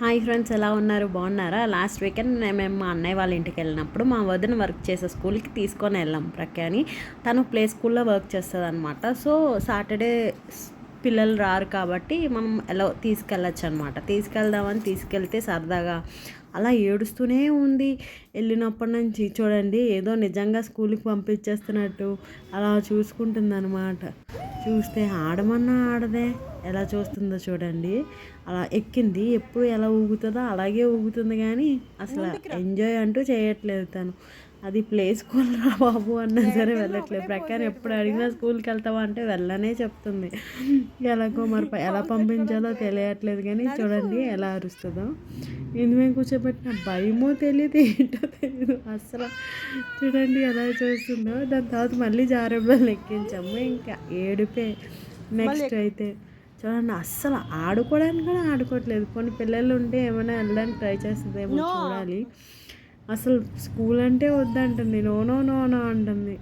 Hi friends, ఎలా ఉన్నారు? బాగున్నారా? లాస్ట్ వీకెండ్ మేము మా అన్నయ్య వాళ్ళ ఇంటికి వెళ్ళినప్పుడు మా వదిన వర్క్ చేసే స్కూల్కి తీసుకొని వెళ్ళాం ప్రఖ్యాని. తను ప్లే స్కూల్లో వర్క్ చేస్తుంది అనమాట. సో సాటర్డే పిల్లలు రారు కాబట్టి మనం ఎలా తీసుకెళ్ళచ్చు అనమాట. తీసుకెళ్దామని తీసుకెళ్తే సరదాగా అలా ఏడుస్తూనే ఉంది. వెళ్ళినప్పటి నుంచి చూడండి, ఏదో నిజంగా స్కూల్కి పంపించేస్తున్నట్టు అలా చూసుకుంటుంది అనమాట. చూస్తే ఆడమన్నా ఆడదే, ఎలా చూస్తుందో చూడండి. అలా ఎక్కింది, ఎప్పుడు ఎలా ఊగుతుందో అలాగే ఊగుతుంది, కానీ అసలు ఎంజాయ్ అంటూ చేయట్లేదు తను. అది ప్లే స్కూల్ రా బాబు అన్నా సరే వెళ్ళట్లేదు. ప్రకారం ఎప్పుడు అడిగినా స్కూల్కి వెళ్తావా అంటే వెళ్ళనే చెప్తుంది. ఎలాగో మరి ఎలా పంపించాలో తెలియట్లేదు, కానీ చూడండి ఎలా అరుస్తుందో. ఎందుమే కూర్చోబెట్టిన భయమో తెలియదు, ఏంటో తెలియదు అసలు. చూడండి ఎలా చూస్తుందో. దాని తర్వాత మళ్ళీ జారబల్ ఎక్కించాము, ఇంకా ఏడుపే. నెక్స్ట్ అయితే చూడండి, అస్సలు ఆడుకోవడానికి కూడా ఆడుకోవట్లేదు. కొన్ని పిల్లలు ఉంటే ఏమైనా వెళ్ళడానికి ట్రై చేస్తుందేమో చూడాలి. అసలు స్కూల్ అంటే వద్దంటుంది, నో నో నో నో అంటుంది.